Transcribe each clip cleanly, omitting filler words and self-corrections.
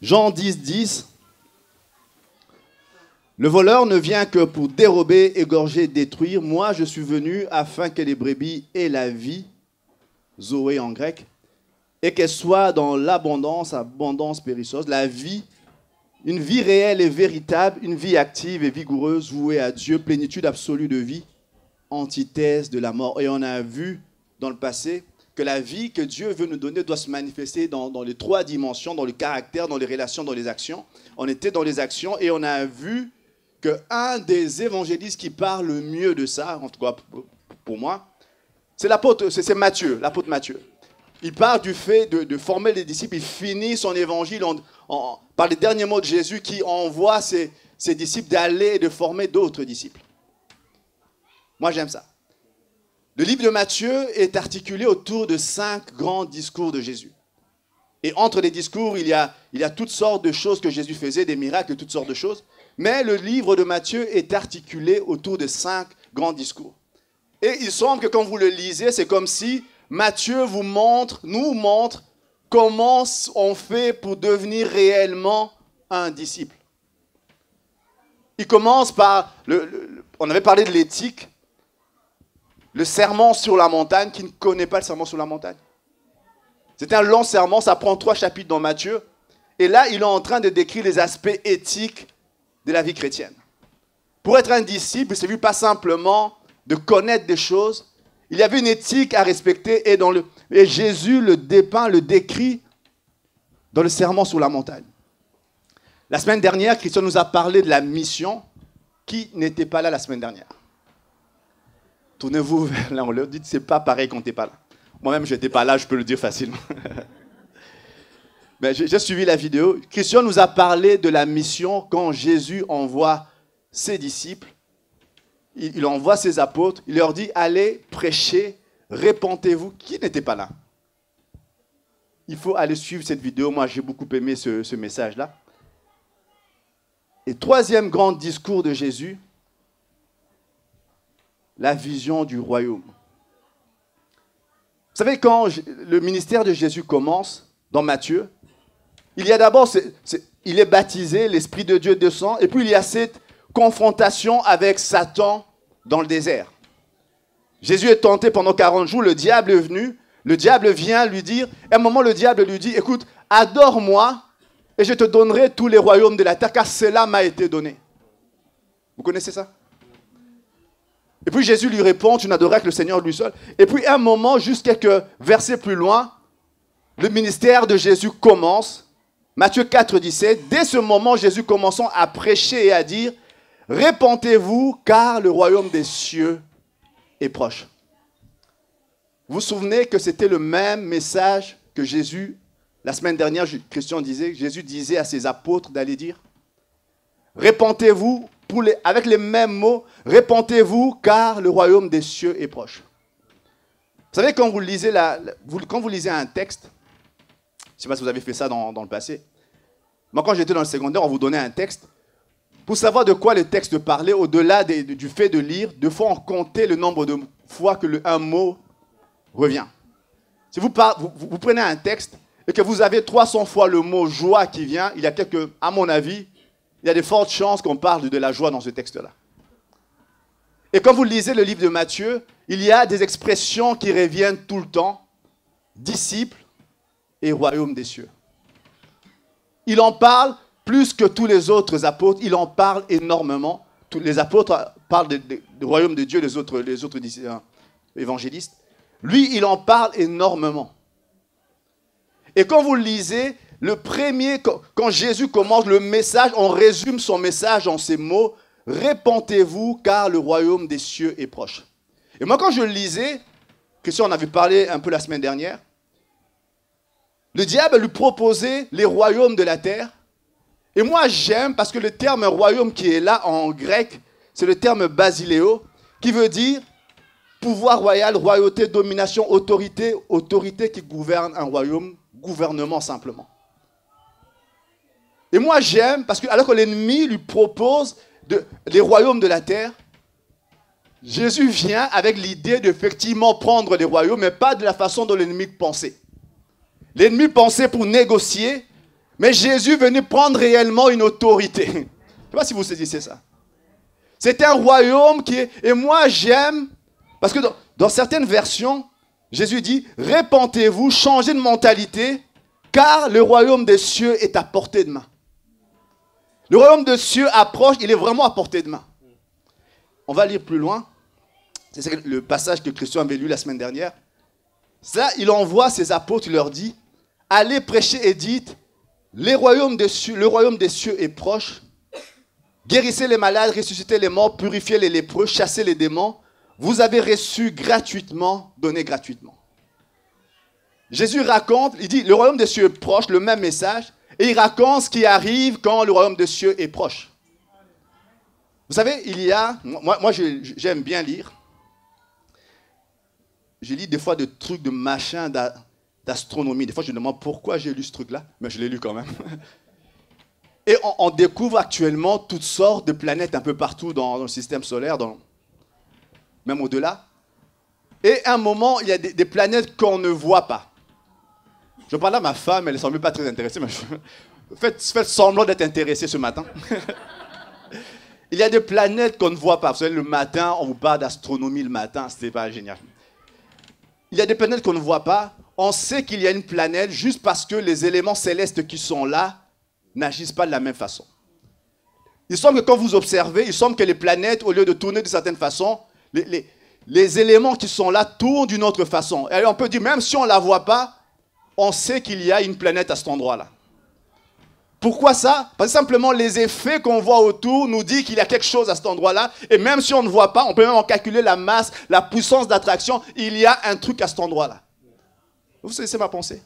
Jean 10, 10. Le voleur ne vient que pour dérober, égorger, détruire. Moi, je suis venu afin que les brebis aient la vie, Zoé en grec, et qu'elle soit dans l'abondance, abondance périsseuse, la vie, une vie réelle et véritable, une vie active et vigoureuse, vouée à Dieu, plénitude absolue de vie, antithèse de la mort. Et on a vu dans le passé que la vie que Dieu veut nous donner doit se manifester dans les trois dimensions, dans le caractère, dans les relations, dans les actions. On était dans les actions et on a vu qu'un des évangélistes qui parle le mieux de ça, en tout cas pour moi, c'est Matthieu, l'apôtre Matthieu. Il parle du fait de former les disciples. Il finit son évangile par les derniers mots de Jésus qui envoie ses disciples d'aller et de former d'autres disciples. Moi, j'aime ça. Le livre de Matthieu est articulé autour de 5 grands discours de Jésus. Et entre les discours, il y a toutes sortes de choses que Jésus faisait, des miracles, toutes sortes de choses. Mais le livre de Matthieu est articulé autour de 5 grands discours. Et il semble que quand vous le lisez, c'est comme si Matthieu nous montre comment on fait pour devenir réellement un disciple. Il commence par, on avait parlé de l'éthique, le sermon sur la montagne. Qui ne connaît pas le sermon sur la montagne? C'est un long sermon, ça prend 3 chapitres dans Matthieu. Et là, il est en train de décrire les aspects éthiques de la vie chrétienne. Pour être un disciple, il ne s'agit pas simplement de connaître des choses. Il y avait une éthique à respecter et Jésus le dépeint, le décrit dans le sermon sur la montagne. La semaine dernière, Christian nous a parlé de la mission. Qui n'était pas là la semaine dernière? Tournez-vous vers là, on leur dit que ce n'est pas pareil quand tu n'es pas là. Moi-même, je n'étais pas là, je peux le dire facilement. Mais j'ai suivi la vidéo. Christian nous a parlé de la mission quand Jésus envoie ses disciples. Il envoie ses apôtres. Il leur dit, allez prêcher, répentez-vous. Qui n'était pas là? Il faut aller suivre cette vidéo. Moi, j'ai beaucoup aimé ce message-là. Et 3e grand discours de Jésus, la vision du royaume. Vous savez, quand le ministère de Jésus commence, dans Matthieu, il y a d'abord, il est baptisé, l'Esprit de Dieu descend, et puis il y a cette confrontation avec Satan dans le désert. Jésus est tenté pendant 40 jours, le diable est venu, le diable vient lui dire, à un moment le diable lui dit, écoute, adore-moi, et je te donnerai tous les royaumes de la terre, car cela m'a été donné. Vous connaissez ça? Et puis Jésus lui répond, tu n'adoreras que le Seigneur lui seul. Et puis à un moment, juste quelques versets plus loin, le ministère de Jésus commence. Matthieu 4, 17. Dès ce moment, Jésus commençant à prêcher et à dire, répentez-vous, car le royaume des cieux est proche. Vous vous souvenez que c'était le même message que Jésus, la semaine dernière, Jésus disait à ses apôtres d'aller dire, répentez-vous, avec les mêmes mots, répentez-vous, car le royaume des cieux est proche. Vous savez, quand vous lisez un texte, je ne sais pas si vous avez fait ça dans le passé, moi quand j'étais dans le secondaire, on vous donnait un texte. Pour savoir de quoi le texte parlait, au-delà du fait de lire, deux fois on comptait le nombre de fois que un mot revient. Si vous prenez un texte et que vous avez 300 fois le mot joie qui vient, il y a à mon avis, il y a de fortes chances qu'on parle de la joie dans ce texte-là. Et quand vous lisez le livre de Matthieu, il y a des expressions qui reviennent tout le temps. Disciples et royaume des cieux. Il en parle plus que tous les autres apôtres. Il en parle énormément. Tous les apôtres parlent du royaume de Dieu, les autres évangélistes. Lui, il en parle énormément. Et quand vous le lisez, quand Jésus commence le message, on résume son message en ces mots, « Répentez-vous, car le royaume des cieux est proche. » Et moi, quand je le lisais, Christian en avait parlé un peu la semaine dernière, le diable lui proposait les royaumes de la terre. Et moi, j'aime, parce que le terme « royaume » qui est là en grec, c'est le terme « basiléo », qui veut dire pouvoir royal, royauté, domination, autorité, autorité qui gouverne un royaume, gouvernement simplement. Et moi j'aime, parce que alors que l'ennemi lui propose les royaumes de la terre, Jésus vient avec l'idée d'effectivement prendre les royaumes, mais pas de la façon dont l'ennemi pensait. L'ennemi pensait pour négocier, Mais Jésus est venu prendre réellement une autorité. Je ne sais pas si vous saisissez ça. C'est un royaume qui est... Et moi, j'aime... Parce que dans certaines versions, Jésus dit, répentez-vous, changez de mentalité, car le royaume des cieux est à portée de main. Le royaume des cieux approche, il est vraiment à portée de main. On va lire plus loin. C'est le passage que Christian avait lu la semaine dernière. Ça, il envoie ses apôtres, il leur dit, allez prêcher et dites, le royaume des cieux est proche. Guérissez les malades, ressuscitez les morts, purifiez les lépreux, chassez les démons. Vous avez reçu gratuitement, donnez gratuitement. Jésus raconte, il dit, le royaume des cieux est proche, le même message, et il raconte ce qui arrive quand le royaume des cieux est proche. Vous savez, moi j'aime bien lire. Je lis des fois des trucs de machin d'astronomie. Des fois, je me demande pourquoi j'ai lu ce truc-là, mais je l'ai lu quand même. Et on découvre actuellement toutes sortes de planètes un peu partout dans le système solaire, même au-delà. Et à un moment, il y a des planètes qu'on ne voit pas. Je parle à ma femme, elle ne semble pas très intéressée, mais faites semblant d'être intéressée ce matin. Il y a des planètes qu'on ne voit pas. Vous savez, le matin, on vous parle d'astronomie le matin, c'était pas génial. Il y a des planètes qu'on ne voit pas. On sait qu'il y a une planète juste parce que les éléments célestes qui sont là n'agissent pas de la même façon. Il semble que quand vous observez, il semble que les planètes, au lieu de tourner d'une certaine façon, les éléments qui sont là tournent d'une autre façon. Et on peut dire, même si on ne la voit pas, on sait qu'il y a une planète à cet endroit-là. Pourquoi ça? Parce que simplement les effets qu'on voit autour nous disent qu'il y a quelque chose à cet endroit-là. Et même si on ne voit pas, on peut même en calculer la masse, la puissance d'attraction. Il y a un truc à cet endroit-là. Vous savez, c'est ma pensée.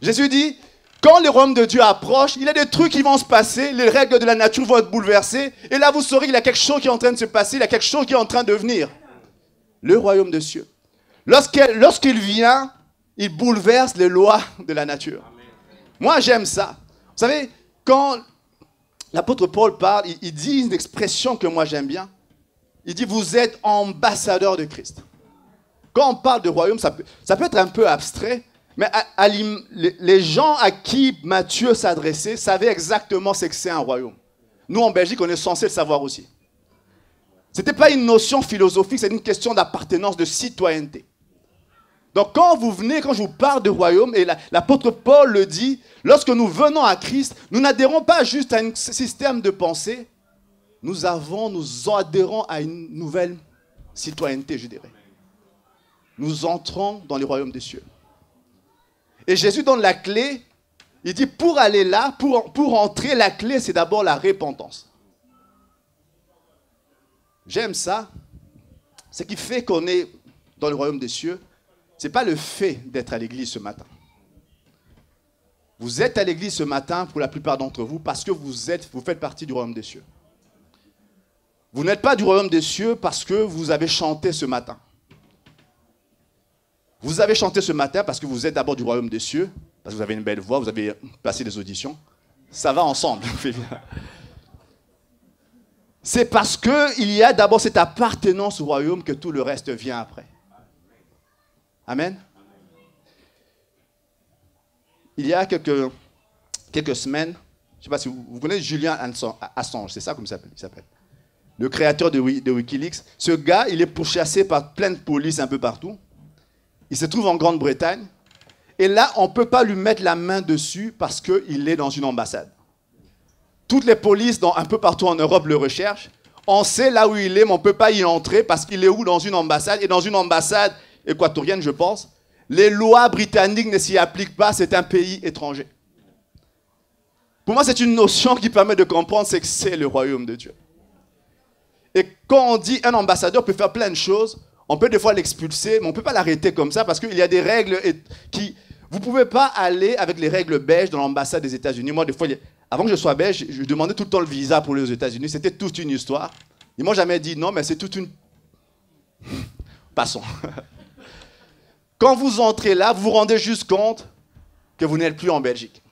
Jésus dit, quand le royaume de Dieu approche, il y a des trucs qui vont se passer, les règles de la nature vont être bouleversées. Et là, vous saurez qu'il y a quelque chose qui est en train de se passer, il y a quelque chose qui est en train de venir. Le royaume des cieux. Lorsqu'il vient, il bouleverse les lois de la nature. Moi, j'aime ça. Vous savez, quand l'apôtre Paul parle, il dit une expression que moi j'aime bien. Il dit, vous êtes ambassadeurs de Christ. Quand on parle de royaume, ça peut être un peu abstrait, mais les gens à qui Matthieu s'adressait savaient exactement ce que c'est un royaume. Nous, en Belgique, on est censé le savoir aussi. Ce n'était pas une notion philosophique, c'est une question d'appartenance, de citoyenneté. Donc quand vous venez, quand je vous parle de royaume, et l'apôtre Paul le dit, lorsque nous venons à Christ, nous n'adhérons pas juste à un système de pensée, nous adhérons à une nouvelle citoyenneté, je dirais. Nous entrons dans le royaume des cieux. Et Jésus donne la clé, il dit pour aller là, pour entrer, la clé c'est d'abord la repentance. J'aime ça. Ce qui fait qu'on est dans le royaume des cieux, ce n'est pas le fait d'être à l'église ce matin. Vous êtes à l'église ce matin, pour la plupart d'entre vous, parce que vous faites partie du royaume des cieux. Vous n'êtes pas du royaume des cieux parce que vous avez chanté ce matin. Vous avez chanté ce matin parce que vous êtes d'abord du royaume des cieux, parce que vous avez une belle voix, vous avez passé des auditions. Ça va ensemble. C'est parce qu'il y a d'abord cette appartenance au royaume que tout le reste vient après. Amen. Il y a quelques semaines, je ne sais pas si vous connaissez Julian Assange, c'est ça comme il s'appelle. Le créateur de Wikileaks. Ce gars, il est pourchassé par plein de police un peu partout. Il se trouve en Grande-Bretagne. Et là, on ne peut pas lui mettre la main dessus parce qu'il est dans une ambassade. Toutes les polices un peu partout en Europe le recherchent. On sait là où il est, mais on ne peut pas y entrer parce qu'il est où dans une ambassade. Et dans une ambassade équatorienne, je pense, les lois britanniques ne s'y appliquent pas, c'est un pays étranger. Pour moi, c'est une notion qui permet de comprendre ce que c'est le royaume de Dieu. Et quand on dit un ambassadeur peut faire plein de choses, on peut des fois l'expulser, mais on ne peut pas l'arrêter comme ça parce qu'il y a des règles qui... Vous ne pouvez pas aller avec les règles belges dans l'ambassade des États-Unis. Moi, des fois, avant que je sois belge, je demandais tout le temps le visa pour aller aux États-Unis. C'était toute une histoire. Ils m'ont jamais dit non, mais c'est toute une... Passons. Quand vous entrez là, vous vous rendez juste compte que vous n'êtes plus en Belgique.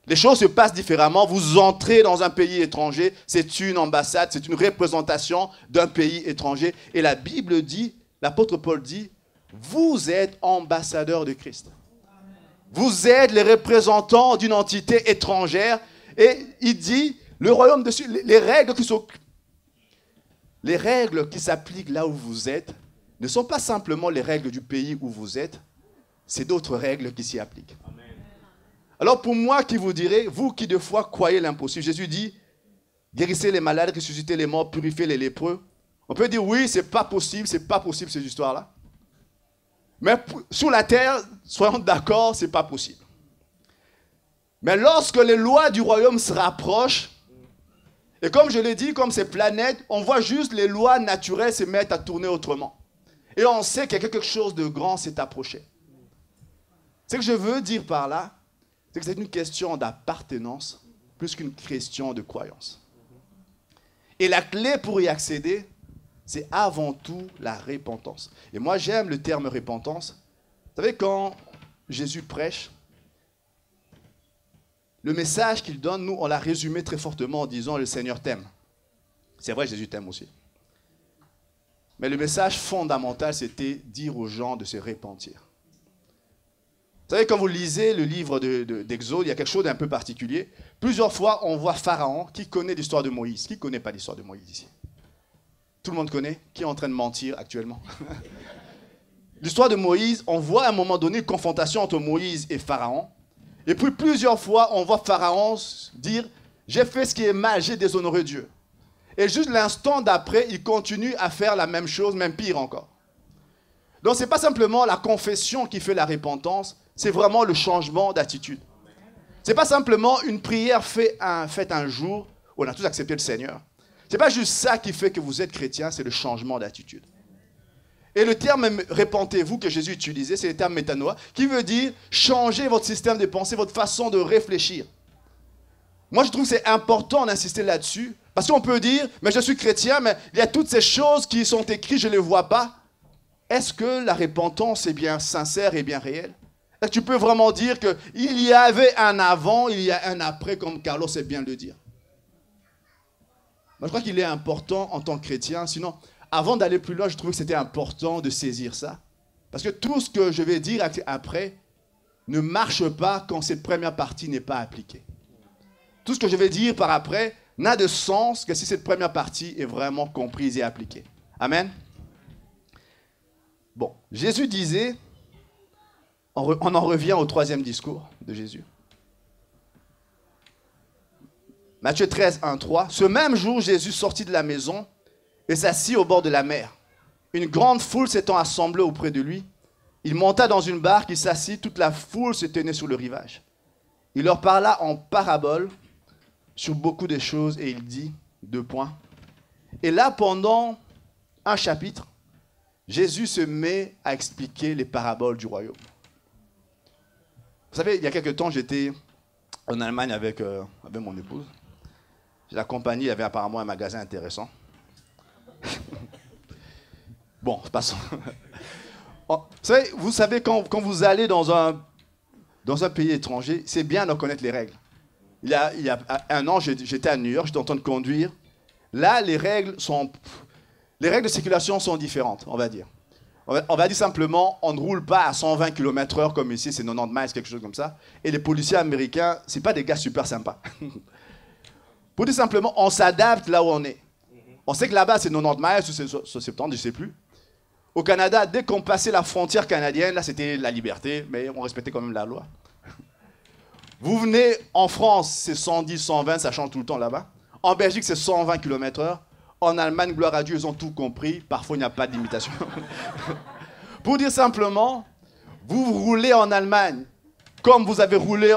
Les choses se passent différemment. Vous entrez dans un pays étranger, c'est une ambassade, c'est une représentation d'un pays étranger. Et la Bible dit, l'apôtre Paul dit, vous êtes ambassadeurs de Christ. vous êtes les représentants d'une entité étrangère. Et il dit, le royaume dessus, les règles qui s'appliquent là où vous êtes ne sont pas simplement les règles du pays où vous êtes, c'est d'autres règles qui s'y appliquent. Amen. Alors pour moi qui vous dirais, vous qui de fois croyez l'impossible, Jésus dit, guérissez les malades, ressuscitez les morts, purifiez les lépreux. On peut dire oui, c'est pas possible ces histoires-là. Mais sur la terre, soyons d'accord, c'est pas possible. Mais lorsque les lois du royaume se rapprochent, et comme je l'ai dit, comme ces planètes, on voit juste les lois naturelles se mettre à tourner autrement. Et on sait que quelque chose de grand s'est approché. Ce que je veux dire par là, c'est que c'est une question d'appartenance plus qu'une question de croyance. Et la clé pour y accéder, c'est avant tout la repentance. Et moi, j'aime le terme repentance. Vous savez, quand Jésus prêche, le message qu'il donne, nous, on l'a résumé très fortement en disant « Le Seigneur t'aime ». C'est vrai, Jésus t'aime aussi. Mais le message fondamental, c'était dire aux gens de se repentir. Vous savez, quand vous lisez le livre d'Exode, il y a quelque chose d'un peu particulier. Plusieurs fois, on voit Pharaon. Qui connaît l'histoire de Moïse? Qui ne connaît pas l'histoire de Moïse ici? Tout le monde connaît? Qui est en train de mentir actuellement? L'histoire de Moïse, on voit à un moment donné une confrontation entre Moïse et Pharaon. Et puis plusieurs fois, on voit Pharaon dire « J'ai fait ce qui est mal, j'ai déshonoré Dieu ». Et juste l'instant d'après, il continue à faire la même chose, même pire encore. Donc ce n'est pas simplement la confession qui fait la repentance, c'est vraiment le changement d'attitude. Ce n'est pas simplement une prière faite un jour où on a tous accepté le Seigneur. Ce n'est pas juste ça qui fait que vous êtes chrétien, c'est le changement d'attitude. Et le terme « repentez-vous » que Jésus utilisait, c'est le terme « métanoïa » qui veut dire changer votre système de pensée, votre façon de réfléchir. Moi, je trouve que c'est important d'insister là-dessus, parce qu'on peut dire « mais je suis chrétien, mais il y a toutes ces choses qui sont écrites, je ne les vois pas ». Est-ce que la repentance est bien sincère et bien réelle? Est-ce que tu peux vraiment dire qu'il y avait un avant, il y a un après, comme Carlos sait bien le dire? Moi, je crois qu'il est important en tant que chrétien, sinon... Avant d'aller plus loin, je trouvais que c'était important de saisir ça. Parce que tout ce que je vais dire après ne marche pas quand cette première partie n'est pas appliquée. Tout ce que je vais dire par après n'a de sens que si cette première partie est vraiment comprise et appliquée. Amen. Bon, Jésus disait, on en revient au troisième discours de Jésus. Matthieu 13, 1, 3. Ce même jour, Jésus sortit de la maison et s'assit au bord de la mer. Une grande foule s'étant assemblée auprès de lui, il monta dans une barque, il s'assit, toute la foule se tenait sur le rivage. Il leur parla en parabole sur beaucoup de choses et il dit, 2 points. Et là, pendant un chapitre, Jésus se met à expliquer les paraboles du royaume. Vous savez, il y a quelques temps, j'étais en Allemagne avec mon épouse. Je l'accompagnais, il y avait apparemment un magasin intéressant. Bon, passons. Vous savez, quand vous allez dans un pays étranger, c'est bien de connaître les règles. Il y a un an, j'étais à New York, j'étais en train de conduire. Là, les règles de circulation sont différentes, on va dire. On va dire simplement, on ne roule pas à 120 km/h comme ici, c'est 90 miles, quelque chose comme ça. Et les policiers américains, ce n'est pas des gars super sympas. Pour dire simplement, on s'adapte là où on est. On sait que là-bas, c'est 90 miles, c'est 70, je ne sais plus. Au Canada, dès qu'on passait la frontière canadienne, là, c'était la liberté, mais on respectait quand même la loi. Vous venez en France, c'est 110, 120, ça change tout le temps là-bas. En Belgique, c'est 120 km/h. En Allemagne, gloire à Dieu, ils ont tout compris. Parfois, il n'y a pas de limitation. Pour dire simplement, vous roulez en Allemagne comme vous avez roulé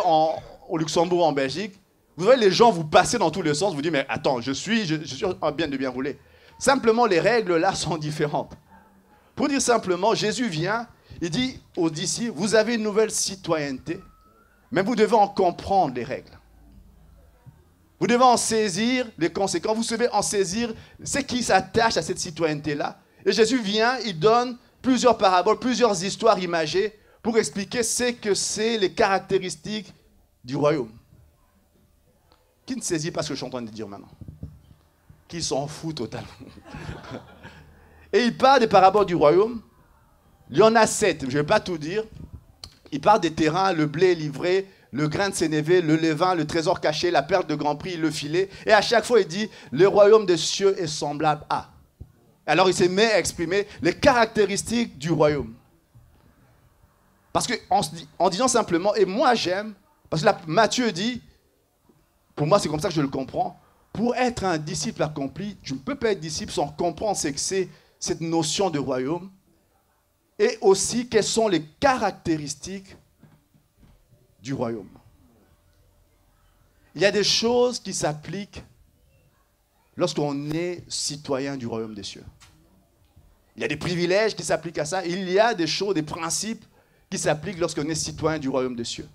au Luxembourg, en Belgique. Vous voyez, les gens vous passez dans tous les sens. Vous dites, mais attends, je suis bien rouler. Simplement, les règles là sont différentes. Pour dire simplement, Jésus vient, il dit aux disciples, vous avez une nouvelle citoyenneté, mais vous devez en comprendre les règles. Vous devez en saisir les conséquences, vous devez en saisir ce qui s'attache à cette citoyenneté-là. Et Jésus vient, il donne plusieurs paraboles, plusieurs histoires imagées pour expliquer ce que c'est les caractéristiques du royaume. Qui ne saisit pas ce que je suis en train de dire maintenant? Qui s'en fout totalement? Et il parle des paraboles du royaume. Il y en a 7, je ne vais pas tout dire. Il parle des terrains, le blé livré, le grain de sénévé, le levain, le trésor caché, la perle de grand prix, le filet. Et à chaque fois, il dit, le royaume des cieux est semblable à. Alors il se met à exprimer les caractéristiques du royaume. Parce qu'en disant simplement, et moi j'aime, parce que là, Matthieu dit, pour moi c'est comme ça que je le comprends, pour être un disciple accompli, tu ne peux pas être disciple sans comprendre ce que c'est cette notion de royaume, et aussi quelles sont les caractéristiques du royaume. Il y a des choses qui s'appliquent lorsqu'on est citoyen du royaume des cieux. Il y a des privilèges qui s'appliquent à ça. Il y a des choses, des principes qui s'appliquent lorsqu'on est citoyen du royaume des cieux.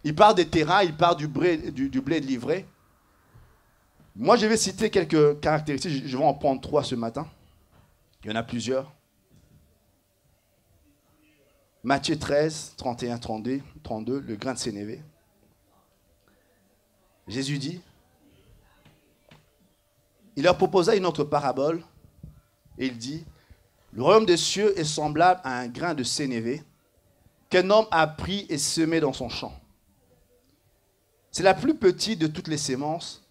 Il parle des terrains, il parle du blé livré. Moi, je vais citer quelques caractéristiques. Je vais en prendre 3 ce matin. Il y en a plusieurs. Matthieu 13, 31, 32, le grain de sénévé. Jésus dit, il leur proposa une autre parabole, et il dit, le royaume des cieux est semblable à un grain de sénévé qu'un homme a pris et semé dans son champ. C'est la plus petite de toutes les semences,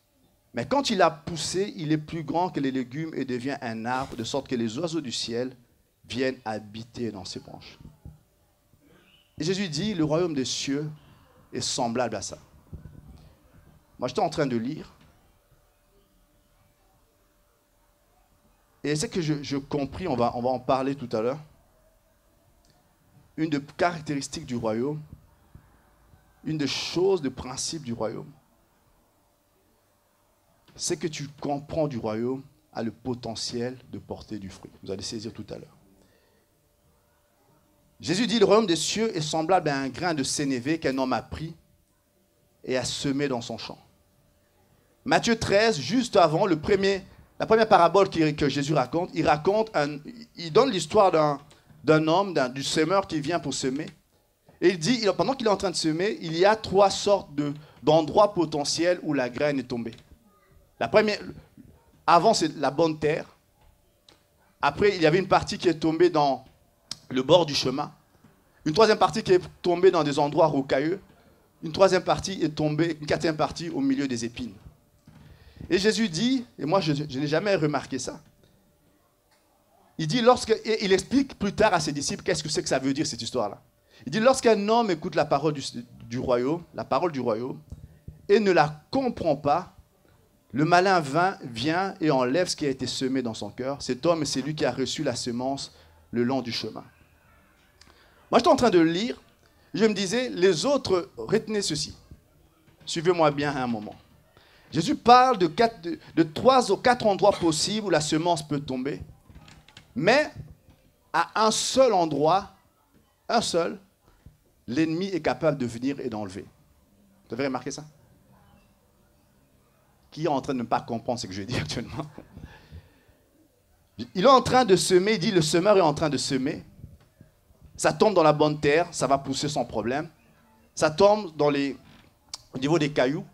mais quand il a poussé, il est plus grand que les légumes et devient un arbre, de sorte que les oiseaux du ciel viennent habiter dans ses branches. Et Jésus dit, le royaume des cieux est semblable à ça. Moi, j'étais en train de lire. Et c'est que je compris, on va en parler tout à l'heure. Une des caractéristiques du royaume, une des choses, des principes du royaume, c'est que tu comprends du royaume a le potentiel de porter du fruit. Vous allez saisir tout à l'heure. Jésus dit, le royaume des cieux est semblable à un grain de sénévé qu'un homme a pris et a semé dans son champ. Matthieu 13, juste avant, la première parabole que Jésus raconte, il donne l'histoire d'un homme, du semeur qui vient pour semer. Et il dit, pendant qu'il est en train de semer, il y a 3 sortes d'endroits potentiels où la graine est tombée. La première, avant, c'est la bonne terre. Après, il y avait une partie qui est tombée dans le bord du chemin. Une 3e partie qui est tombée dans des endroits rocailleux. Une 3e partie est tombée, une 4e partie au milieu des épines. Et Jésus dit, et moi je n'ai jamais remarqué ça, il dit, et il explique plus tard à ses disciples qu'est-ce que c'est que ça veut dire cette histoire-là. Il dit, lorsqu'un homme écoute la parole du royaume, et ne la comprend pas, le malin vient et enlève ce qui a été semé dans son cœur. Cet homme, c'est lui qui a reçu la semence le long du chemin. Moi, j'étais en train de lire, je me disais, les autres, retenez ceci. Suivez-moi bien un moment. Jésus parle de 3 ou 4 endroits possibles où la semence peut tomber, mais à un seul endroit, l'ennemi est capable de venir et d'enlever. Vous avez remarqué ça? Qui est en train de ne pas comprendre ce que je dis actuellement? Il est en train de semer, il dit le semeur est en train de semer. Ça tombe dans la bonne terre, ça va pousser sans problème. Ça tombe au niveau des cailloux.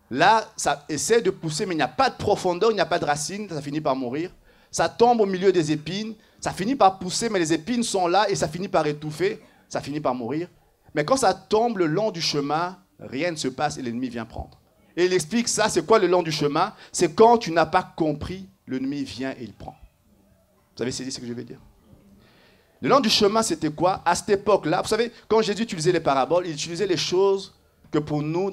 Là, ça essaie de pousser, mais il n'y a pas de profondeur, il n'y a pas de racines, ça finit par mourir. Ça tombe au milieu des épines, ça finit par pousser, mais les épines sont là et ça finit par étouffer, ça finit par mourir. Mais quand ça tombe le long du chemin, rien ne se passe et l'ennemi vient prendre. Et il explique ça, c'est quoi le long du chemin? C'est quand tu n'as pas compris, l'ennemi vient et il prend. Vous avez saisi ce que je veux dire? Le long du chemin, c'était quoi? À cette époque-là, vous savez, quand Jésus utilisait les paraboles, il utilisait les choses que pour nous,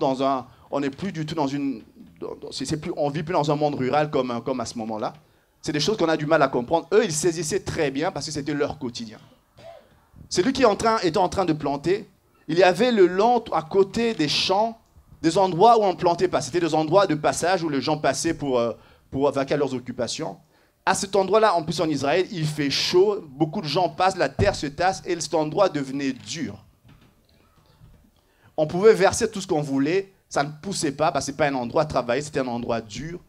on n'est plus du tout on ne vit plus dans un monde rural comme à ce moment-là. C'est des choses qu'on a du mal à comprendre. Eux, ils saisissaient très bien parce que c'était leur quotidien. Celui qui était en train de planter, il y avait le long, à côté des champs, des endroits où on ne plantait pas. C'était des endroits de passage où les gens passaient pour vaquer à leurs occupations. À cet endroit-là, en plus en Israël, il fait chaud, beaucoup de gens passent, la terre se tasse et cet endroit devenait dur. On pouvait verser tout ce qu'on voulait, ça ne poussait pas parce que ce n'était pas un endroit travaillé, c'était un endroit dur.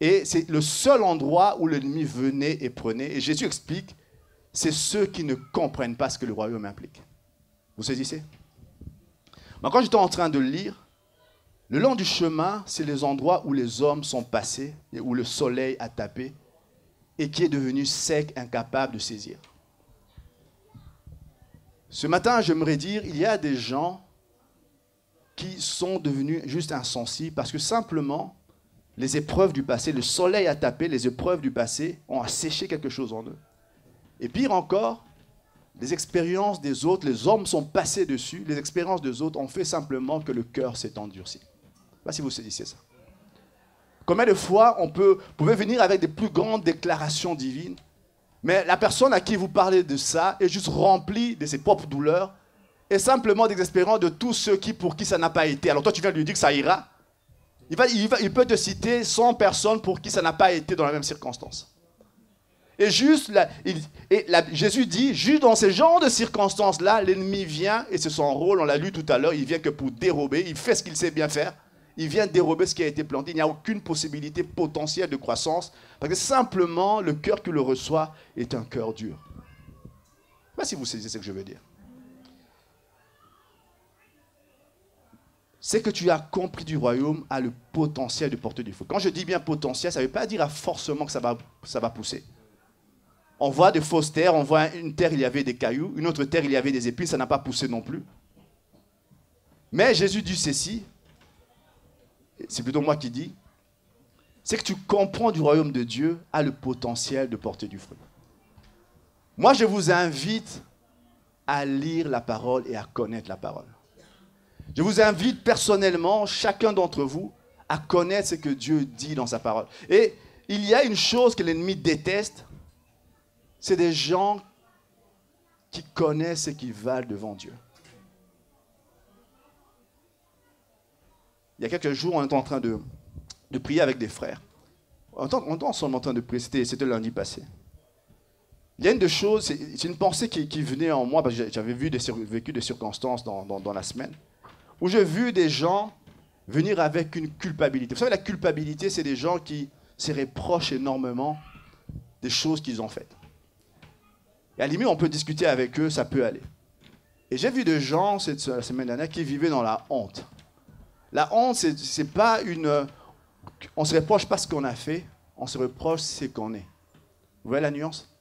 Et c'est le seul endroit où l'ennemi venait et prenait. Et Jésus explique, c'est ceux qui ne comprennent pas ce que le royaume implique. Vous saisissez? Mais quand j'étais en train de lire, le long du chemin, c'est les endroits où les hommes sont passés et où le soleil a tapé et qui est devenu sec, incapable de saisir. Ce matin, j'aimerais dire, il y a des gens qui sont devenus juste insensibles parce que simplement, les épreuves du passé, le soleil a tapé, les épreuves du passé ont asséché quelque chose en eux. Et pire encore, les expériences des autres, les hommes sont passés dessus, les expériences des autres ont fait simplement que le cœur s'est endurci. Je ne sais pas si vous saisissez ça. Combien de fois pouvait venir avec des plus grandes déclarations divines, mais la personne à qui vous parlez de ça est juste remplie de ses propres douleurs et simplement des expériences de tous ceux pour qui ça n'a pas été. Alors toi, tu viens lui dire que ça ira. Il peut te citer 100 personnes pour qui ça n'a pas été dans la même circonstance. Et Jésus dit, juste dans ces genres de circonstances-là, l'ennemi vient, et c'est son rôle, on l'a lu tout à l'heure, il vient que pour dérober, il fait ce qu'il sait bien faire, il vient dérober ce qui a été planté, il n'y a aucune possibilité potentielle de croissance, parce que simplement, le cœur qui le reçoit est un cœur dur. Je ne sais pas si vous saisissez ce que je veux dire. C'est que tu as compris du royaume a le potentiel de porter du fruit. Quand je dis bien potentiel, ça ne veut pas dire forcément que ça va pousser. On voit de fausses terres, on voit une terre, il y avait des cailloux, une autre terre, il y avait des épines, ça n'a pas poussé non plus. Mais Jésus dit ceci, c'est plutôt moi qui dis, c'est que tu comprends du royaume de Dieu a le potentiel de porter du fruit. Moi, je vous invite à lire la parole et à connaître la parole. Je vous invite personnellement, chacun d'entre vous, à connaître ce que Dieu dit dans sa parole. Et il y a une chose que l'ennemi déteste, c'est des gens qui connaissent ce qui valent devant Dieu. Il y a quelques jours, on était en train de prier avec des frères. On était ensemble en train de prier, c'était lundi passé. Il y a une des choses, c'est une pensée qui venait en moi, parce que j'avais vécu des circonstances dans la semaine, où j'ai vu des gens venir avec une culpabilité. Vous savez, la culpabilité, c'est des gens qui se reprochent énormément des choses qu'ils ont faites. Et à la limite, on peut discuter avec eux, ça peut aller. Et j'ai vu des gens, la semaine dernière, qui vivaient dans la honte. La honte, c'est pas une... On ne se reproche pas ce qu'on a fait, on se reproche ce qu'on est. Vous voyez la nuance?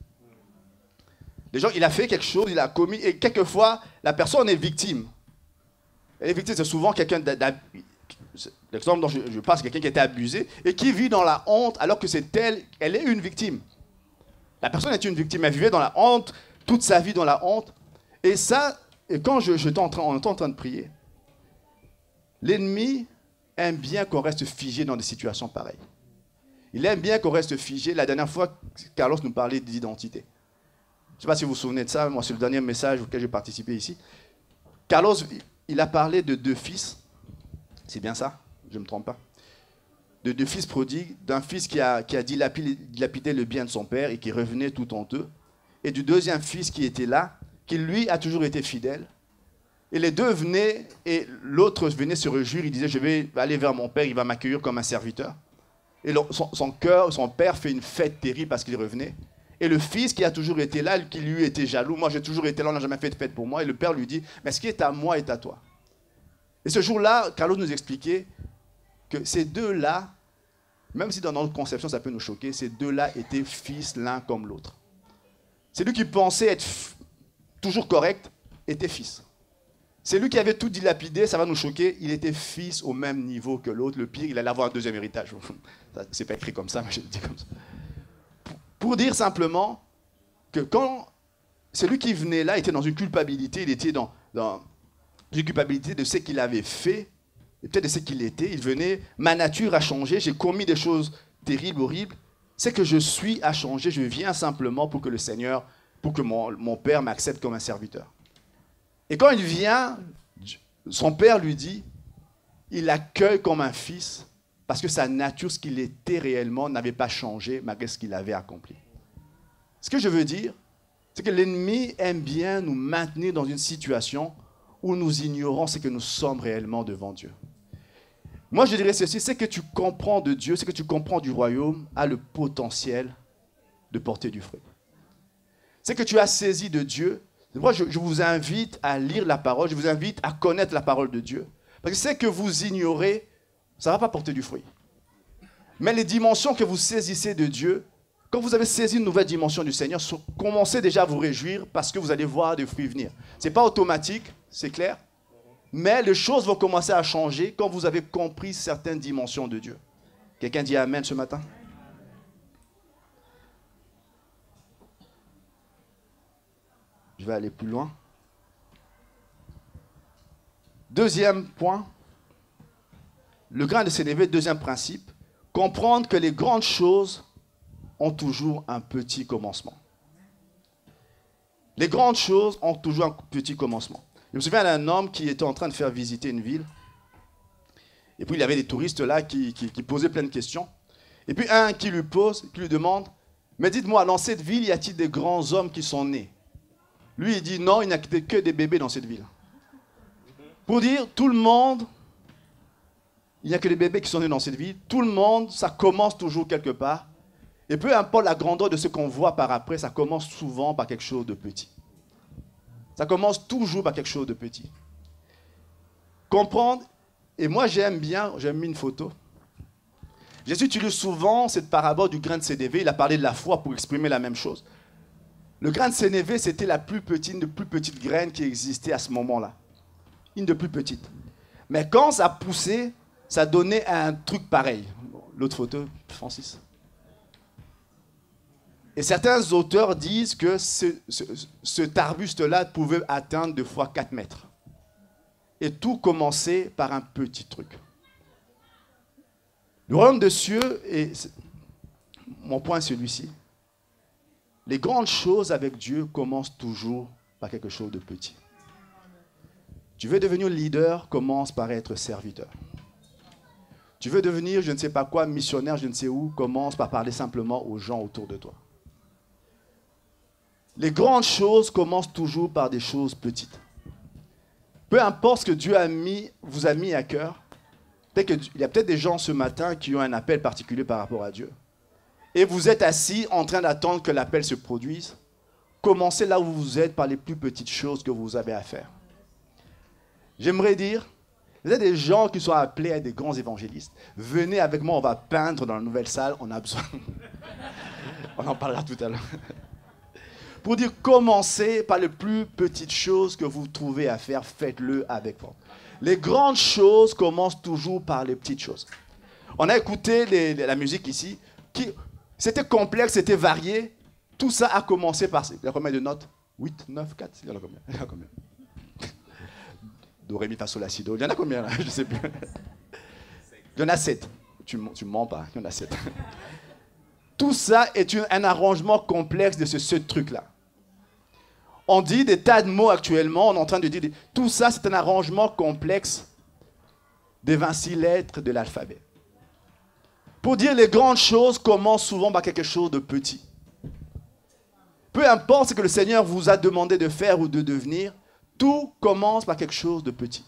Les gens, il a fait quelque chose, il a commis, et quelquefois, la personne est victime. Elle est victime, c'est souvent quelqu'un l'exemple dont je parle, c'est quelqu'un qui a été abusé et qui vit dans la honte alors que c'est elle est une victime. La personne est une victime, elle vivait dans la honte, toute sa vie dans la honte. Et ça, et quand on est en train de prier, l'ennemi aime bien qu'on reste figé dans des situations pareilles. Il aime bien qu'on reste figé. La dernière fois, Carlos nous parlait d'identité. Je ne sais pas si vous vous souvenez de ça, moi c'est le dernier message auquel j'ai participé ici. Carlos, il a parlé de 2 fils. C'est bien ça? Je ne me trompe pas. De 2 fils prodigues, d'un fils qui a dilapidé le bien de son père et qui revenait tout honteux, et du deuxième fils qui était là, qui lui a toujours été fidèle. Et les deux venaient, et l'autre venait se réjouir, il disait, je vais aller vers mon père, il va m'accueillir comme un serviteur. Et son père fait une fête terrible parce qu'il revenait. Et le fils qui a toujours été là, qui lui était jaloux, moi j'ai toujours été là, on n'a jamais fait de fête pour moi, et le père lui dit, mais ce qui est à moi est à toi. Et ce jour-là, Carlos nous expliquait que ces deux-là, même si dans notre conception ça peut nous choquer, ces deux-là étaient fils l'un comme l'autre. Celui qui pensait être toujours correct était fils. Celui qui avait tout dilapidé, ça va nous choquer, il était fils au même niveau que l'autre. Le pire, il allait avoir un deuxième héritage. C'est pas écrit comme ça, mais je le dis comme ça. Pour dire simplement que quand celui qui venait là était dans une culpabilité, il était dans une culpabilité de ce qu'il avait fait, et peut-être de ce qu'il était, il venait, ma nature a changé, j'ai commis des choses terribles, horribles, c'est que je suis à changer, je viens simplement pour que le Seigneur, pour que mon père m'accepte comme un serviteur. Et quand il vient, son père lui dit, il l'accueille comme un fils, parce que sa nature, ce qu'il était réellement, n'avait pas changé malgré ce qu'il avait accompli. Ce que je veux dire, c'est que l'ennemi aime bien nous maintenir dans une situation où nous ignorons ce que nous sommes réellement devant Dieu. Moi, je dirais ceci, c'est que tu comprends de Dieu, c'est que tu comprends du royaume, a le potentiel de porter du fruit. C'est que tu as saisi de Dieu. Moi, je vous invite à lire la parole, je vous invite à connaître la parole de Dieu. Parce que c'est que vous ignorez, ça ne va pas porter du fruit. Mais les dimensions que vous saisissez de Dieu, Quand vous avez saisi une nouvelle dimension du Seigneur, commencez déjà à vous réjouir parce que vous allez voir des fruits venir. Ce n'est pas automatique, c'est clair, mais les choses vont commencer à changer quand vous avez compris certaines dimensions de Dieu. Quelqu'un dit Amen ce matin? Je vais aller plus loin. Deuxième point, le grain de sénévé, deuxième principe, comprendre que les grandes choses ont toujours un petit commencement. Les grandes choses ont toujours un petit commencement. Je me souviens d'un homme qui était en train de faire visiter une ville. Et puis il y avait des touristes là qui posaient plein de questions. Et puis un qui lui demande, mais dites-moi, dans cette ville, y a-t-il des grands hommes qui sont nés? Lui, il dit non, il n'y a que des bébés dans cette ville. Pour dire, tout le monde, il n'y a que des bébés qui sont nés dans cette ville. Tout le monde, ça commence toujours quelque part. Et peu importe la grandeur de ce qu'on voit par après, ça commence souvent par quelque chose de petit. Ça commence toujours par quelque chose de petit. Comprendre, et moi j'aime bien, j'ai mis une photo. Jésus utilise souvent cette parabole du grain de sénévé. Il a parlé de la foi pour exprimer la même chose. Le grain de sénévé, c'était une des plus petites graines qui existait à ce moment-là. Une des plus petites. Mais quand ça poussait, ça donnait un truc pareil. L'autre photo, Francis. Et certains auteurs disent que cet arbuste-là pouvait atteindre 2 fois 4 mètres. Et tout commençait par un petit truc. Le royaume des cieux, et mon point est celui-ci, les grandes choses avec Dieu commencent toujours par quelque chose de petit. Tu veux devenir leader, commence par être serviteur. Tu veux devenir, je ne sais pas quoi, missionnaire, je ne sais où, commence par parler simplement aux gens autour de toi. Les grandes choses commencent toujours par des choses petites. Peu importe ce que Dieu vous a mis à cœur, il y a peut-être des gens ce matin qui ont un appel particulier par rapport à Dieu. Et vous êtes assis en train d'attendre que l'appel se produise. Commencez là où vous êtes par les plus petites choses que vous avez à faire. J'aimerais dire, vous êtes des gens qui sont appelés à être des grands évangélistes. Venez avec moi, on va peindre dans la nouvelle salle, on a besoin. On en parlera tout à l'heure. Pour dire, commencez par les plus petites choses que vous trouvez à faire, faites-le avec force. Les grandes choses commencent toujours par les petites choses. On a écouté la musique ici, c'était complexe, c'était varié. Tout ça a commencé par... Il y a combien de notes? 8, 9, 4? Il y en a combien? Il y en a combien? Do, ré, mi, fa, sol, la, si, do. Il y en a combien là? Je ne sais plus. Il y en a 7. Tu mens pas, il y en a 7. Tout ça est un arrangement complexe de ce truc-là. On dit des tas de mots actuellement, on est en train de dire... Tout ça, c'est un arrangement complexe des 26 lettres de l'alphabet. Pour dire les grandes choses commencent souvent par quelque chose de petit. Peu importe ce que le Seigneur vous a demandé de faire ou de devenir, tout commence par quelque chose de petit.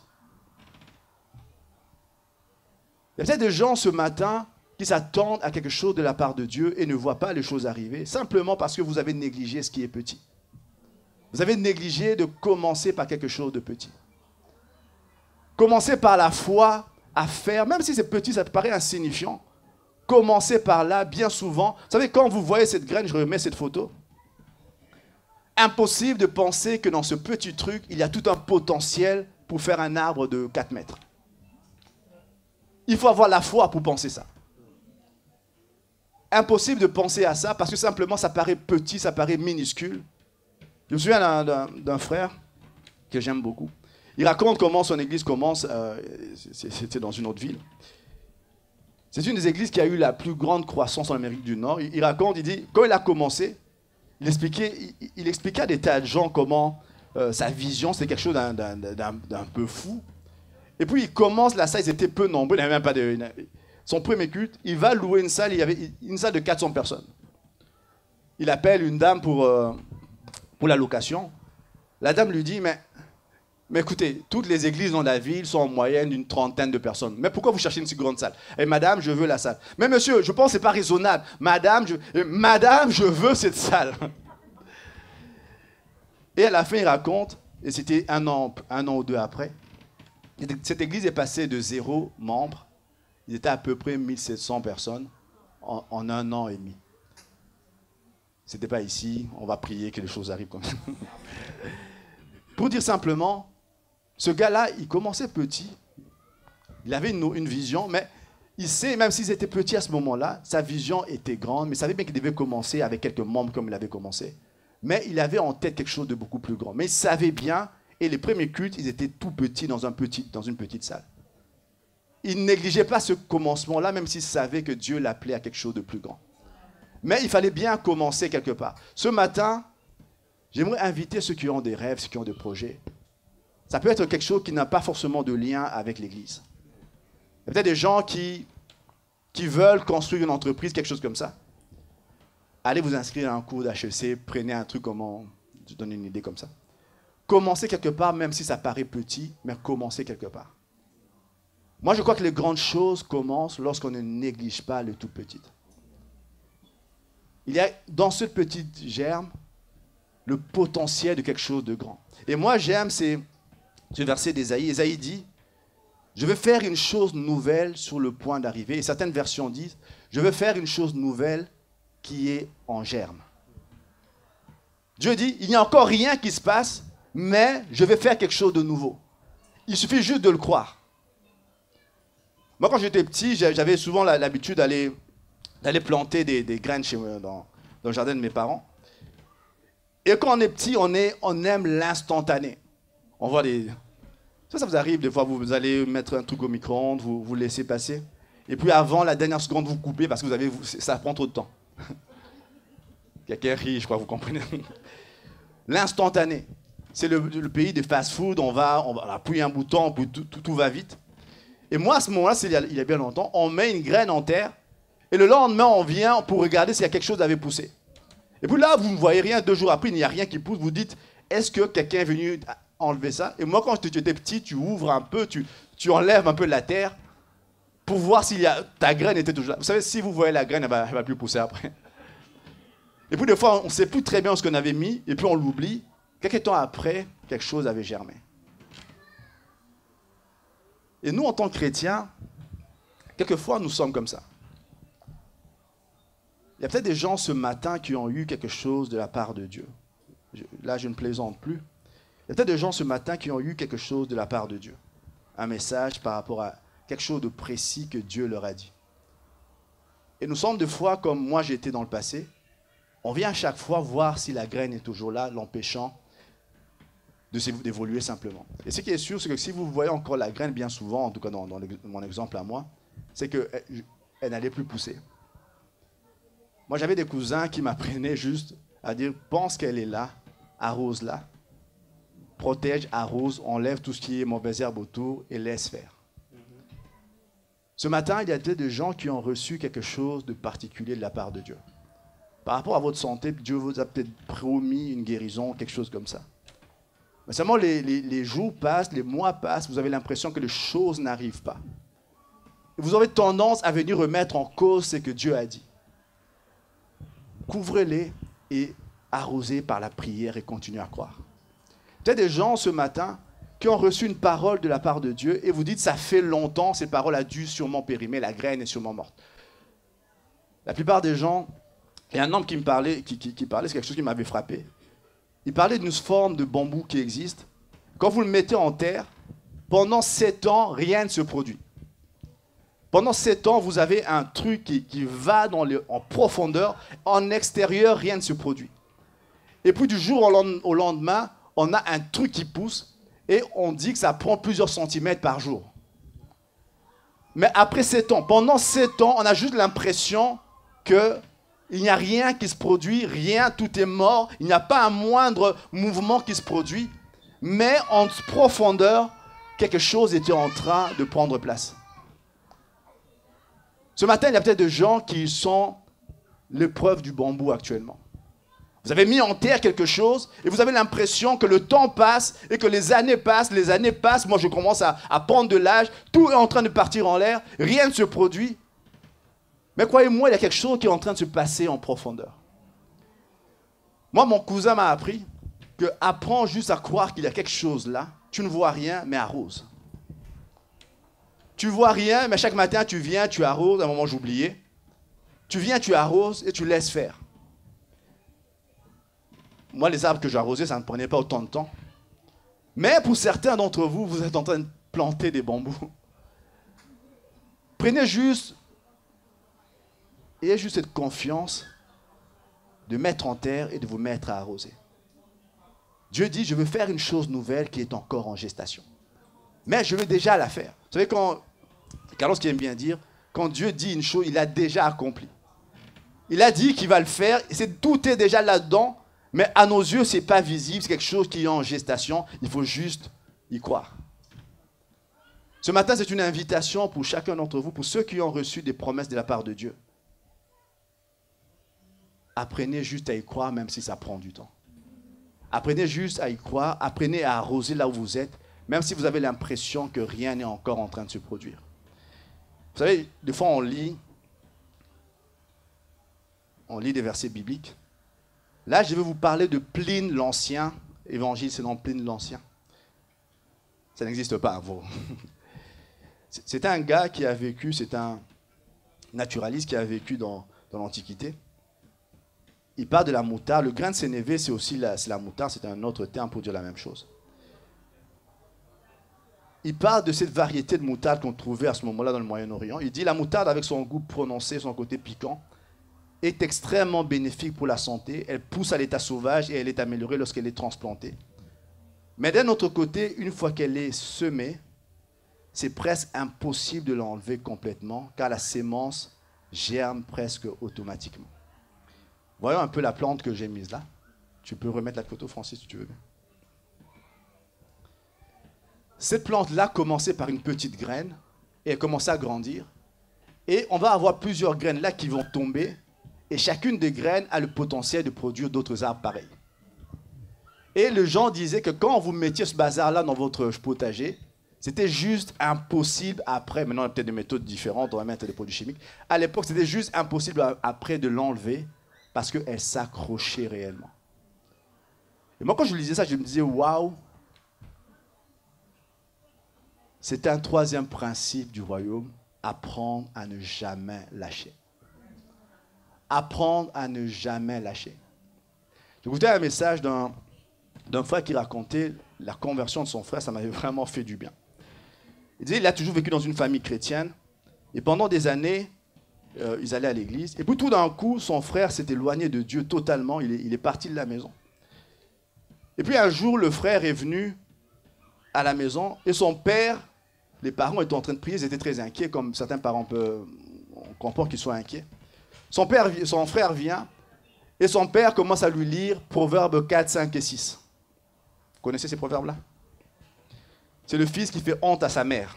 Il y a peut-être des gens ce matin qui s'attendent à quelque chose de la part de Dieu et ne voient pas les choses arriver, simplement parce que vous avez négligé ce qui est petit. Vous avez négligé de commencer par quelque chose de petit. Commencez par la foi à faire, même si c'est petit, ça te paraît insignifiant. Commencez par là, bien souvent. Vous savez, quand vous voyez cette graine, je remets cette photo. Impossible de penser que dans ce petit truc, il y a tout un potentiel pour faire un arbre de 4 mètres. Il faut avoir la foi pour penser ça. Impossible de penser à ça parce que simplement ça paraît petit, ça paraît minuscule. Je me souviens d'un frère que j'aime beaucoup. Il raconte comment son église commence, c'était dans une autre ville. C'est une des églises qui a eu la plus grande croissance en Amérique du Nord. Il raconte, il dit, quand il a commencé, il expliquait à des tas de gens comment sa vision, c'était quelque chose d'un peu fou. Et puis il commence la salle, ils étaient peu nombreux, il n'avait même pas de... Son premier culte, il va louer une salle, il y avait une salle de 400 personnes. Il appelle une dame pour la location. La dame lui dit, mais écoutez, toutes les églises dans la ville sont en moyenne d'une 30aine de personnes. Mais pourquoi vous cherchez une si grande salle? Et madame, je veux la salle. Mais monsieur, je pense que ce n'est pas raisonnable. Madame, je veux cette salle. Et à la fin, il raconte, et c'était un an ou deux après, cette église est passée de 0 membres, il était à peu près 1700 personnes en 1 an et demi. C'était pas ici, on va prier que les choses arrivent comme ça. Pour dire simplement, ce gars-là, il commençait petit. Il avait une vision, mais il sait, même s'ils étaient petits à ce moment-là, sa vision était grande, mais il savait bien qu'il devait commencer avec quelques membres comme il avait commencé. Mais il avait en tête quelque chose de beaucoup plus grand. Mais il savait bien, et les premiers cultes, ils étaient tout petits dans une petite salle. Il ne négligeait pas ce commencement-là, même s'il savait que Dieu l'appelait à quelque chose de plus grand. Mais il fallait bien commencer quelque part. Ce matin, j'aimerais inviter ceux qui ont des rêves, ceux qui ont des projets. Ça peut être quelque chose qui n'a pas forcément de lien avec l'Église. Il y a peut-être des gens qui veulent construire une entreprise, quelque chose comme ça. Allez vous inscrire à un cours d'HEC, prenez un truc comment, je donne une idée comme ça. Commencez quelque part, même si ça paraît petit, mais commencez quelque part. Moi, je crois que les grandes choses commencent lorsqu'on ne néglige pas le tout petit. Il y a dans ce petit germe le potentiel de quelque chose de grand. Et moi, j'aime ce verset d'Ésaïe. Ésaïe dit, je veux faire une chose nouvelle sur le point d'arriver. Et certaines versions disent, je veux faire une chose nouvelle qui est en germe. Dieu dit, il n'y a encore rien qui se passe, mais je vais faire quelque chose de nouveau. Il suffit juste de le croire. Moi, quand j'étais petit, j'avais souvent l'habitude d'aller planter des graines chez moi, dans le jardin de mes parents. Et quand on est petit, on aime l'instantané. On voit des... Ça vous arrive, des fois, vous allez mettre un truc au micro-ondes, vous laissez passer. Et puis avant, la dernière seconde, vous coupez parce que ça prend trop de temps. Quelqu'un rit, je crois que vous comprenez. L'instantané. C'est le pays des fast-food, on appuie un bouton, puis tout va vite. Et moi, à ce moment-là, il y a bien longtemps, on met une graine en terre, et le lendemain, on vient pour regarder s'il y a quelque chose qui avait poussé. Et puis là, vous ne voyez rien, 2 jours après, il n'y a rien qui pousse, vous dites, est-ce que quelqu'un est venu enlever ça? Et moi, quand tu étais petit, tu ouvres un peu, tu enlèves un peu la terre, pour voir si ta graine était toujours là. Vous savez, si vous voyez la graine, elle va plus pousser après. Et puis des fois, on ne sait plus très bien ce qu'on avait mis, et puis on l'oublie. Quelques temps après, quelque chose avait germé. Et nous, en tant que chrétiens, quelquefois, nous sommes comme ça. Il y a peut-être des gens ce matin qui ont eu quelque chose de la part de Dieu. Là, je ne plaisante plus. Il y a peut-être des gens ce matin qui ont eu quelque chose de la part de Dieu. Un message par rapport à quelque chose de précis que Dieu leur a dit. Et nous sommes des fois, comme moi j'ai été dans le passé, on vient à chaque fois voir si la graine est toujours là, l'empêchant d'évoluer simplement. Et ce qui est sûr, c'est que si vous voyez encore la graine, bien souvent, en tout cas dans mon exemple à moi, c'est qu'elle n'allait plus pousser. Moi, j'avais des cousins qui m'apprenaient juste à dire, pense qu'elle est là, arrose-la, protège, arrose, enlève tout ce qui est mauvaise herbe autour et laisse faire. Ce matin, il y a peut-être des gens qui ont reçu quelque chose de particulier de la part de Dieu. Par rapport à votre santé, Dieu vous a peut-être promis une guérison, quelque chose comme ça. Mais seulement les jours passent, les mois passent, vous avez l'impression que les choses n'arrivent pas. Et vous avez tendance à venir remettre en cause ce que Dieu a dit. Couvrez-les et arrosez par la prière et continuez à croire. Peut-être des gens ce matin qui ont reçu une parole de la part de Dieu et vous dites, ça fait longtemps, cette parole a dû sûrement périmer, la graine est sûrement morte. La plupart des gens, il y a un homme qui me parlait, qui parlait, c'est quelque chose qui m'avait frappé. Il parlait d'une forme de bambou qui existe. Quand vous le mettez en terre, pendant 7 ans, rien ne se produit. Pendant 7 ans, vous avez un truc qui va en profondeur. En extérieur, rien ne se produit. Et puis du jour au lendemain, on a un truc qui pousse et on dit que ça prend plusieurs centimètres par jour. Mais après 7 ans, pendant 7 ans, on a juste l'impression qu'il n'y a rien qui se produit, rien, tout est mort, il n'y a pas un moindre mouvement qui se produit. Mais en profondeur, quelque chose était en train de prendre place. Ce matin, il y a peut-être des gens qui sont l'épreuve du bambou actuellement. Vous avez mis en terre quelque chose et vous avez l'impression que le temps passe et que les années passent. Moi, je commence à prendre de l'âge. Tout est en train de partir en l'air. Rien ne se produit. Mais croyez-moi, il y a quelque chose qui est en train de se passer en profondeur. Moi, mon cousin m'a appris que apprends juste à croire qu'il y a quelque chose là. Tu ne vois rien, mais arrose. Tu ne vois rien, mais chaque matin, tu viens, tu arroses. À un moment, j'oubliais. Tu viens, tu arroses et tu laisses faire. Moi, les arbres que j'arrosais, ça ne prenait pas autant de temps. Mais pour certains d'entre vous, vous êtes en train de planter des bambous. Prenez juste, ayez juste cette confiance de mettre en terre et de vous mettre à arroser. Dieu dit, je veux faire une chose nouvelle qui est encore en gestation. Mais je veux déjà la faire. Vous savez, quand Carlos qui aime bien dire, quand Dieu dit une chose, il a déjà accompli. Il a dit qu'il va le faire, et tout est déjà là-dedans, mais à nos yeux, ce n'est pas visible, c'est quelque chose qui est en gestation, il faut juste y croire. Ce matin, c'est une invitation pour chacun d'entre vous, pour ceux qui ont reçu des promesses de la part de Dieu. Apprenez juste à y croire, même si ça prend du temps. Apprenez juste à y croire, apprenez à arroser là où vous êtes, même si vous avez l'impression que rien n'est encore en train de se produire. Vous savez, des fois on lit des versets bibliques. Là, je vais vous parler de Pline l'Ancien. Évangile selon Pline l'Ancien. Ça n'existe pas, vous. C'est un gars qui a vécu, c'est un naturaliste qui a vécu dans l'Antiquité. Il parle de la moutarde. Le grain de sénévé, c'est aussi la moutarde, c'est un autre terme pour dire la même chose. Il parle de cette variété de moutarde qu'on trouvait à ce moment-là dans le Moyen-Orient. Il dit la moutarde, avec son goût prononcé, son côté piquant, est extrêmement bénéfique pour la santé. Elle pousse à l'état sauvage et elle est améliorée lorsqu'elle est transplantée. Mais d'un autre côté, une fois qu'elle est semée, c'est presque impossible de l'enlever complètement car la sémence germe presque automatiquement. Voyons un peu la plante que j'ai mise là. Tu peux remettre la photo, Francis, si tu veux bien. Cette plante-là commençait par une petite graine et elle commençait à grandir. Et on va avoir plusieurs graines là qui vont tomber et chacune des graines a le potentiel de produire d'autres arbres pareils. Et les gens disaient que quand vous mettiez ce bazar-là dans votre potager, c'était juste impossible après, maintenant on a peut-être des méthodes différentes, on va mettre des produits chimiques. À l'époque, c'était juste impossible après de l'enlever parce qu'elle s'accrochait réellement. Et moi, quand je lisais ça, je me disais, waouh, c'est un troisième principe du royaume, apprendre à ne jamais lâcher. Apprendre à ne jamais lâcher. J'écoutais un message d'un frère qui racontait la conversion de son frère, ça m'avait vraiment fait du bien. Il disait qu'il a toujours vécu dans une famille chrétienne, et pendant des années, ils allaient à l'église, et puis tout d'un coup, son frère s'est éloigné de Dieu totalement, il est parti de la maison. Et puis un jour, le frère est venu à la maison, et son père, les parents étaient en train de prier, ils étaient très inquiets, comme certains parents on comprend qu'ils soient inquiets. Son frère vient, et son père commence à lui lire Proverbes 4, 5 et 6. Vous connaissez ces proverbes-là? C'est le fils qui fait honte à sa mère.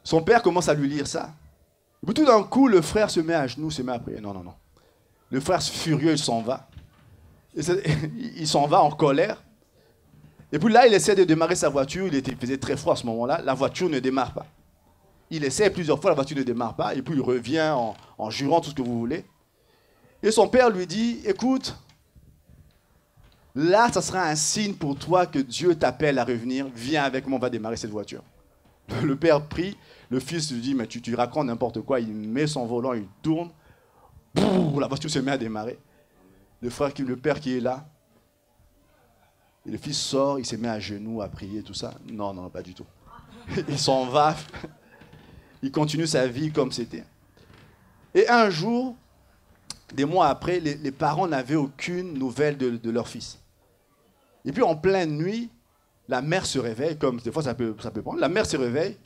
Son père commence à lui lire ça. Et puis tout d'un coup, le frère se met à genoux, se met à prier. Non, non, non. Le frère furieux, il s'en va. Il s'en va en colère. Et puis là, il essaie de démarrer sa voiture. Il faisait très froid à ce moment-là. La voiture ne démarre pas. Il essaie plusieurs fois, la voiture ne démarre pas. Et puis il revient en jurant tout ce que vous voulez. Et son père lui dit, écoute, là, ça sera un signe pour toi que Dieu t'appelle à revenir. Viens avec moi, on va démarrer cette voiture. Le père prie. Le fils lui dit, mais tu racontes n'importe quoi. Il met son volant, il tourne. Brrr, la voiture se met à démarrer. Le père qui est là. Et le fils sort, il se met à genoux à prier, tout ça. Non, non, pas du tout. Il s'en va. Il continue sa vie comme c'était. Et un jour, des mois après, les parents n'avaient aucune nouvelle de leur fils. Et puis en pleine nuit, la mère se réveille, comme des fois ça peut prendre. La mère se réveille.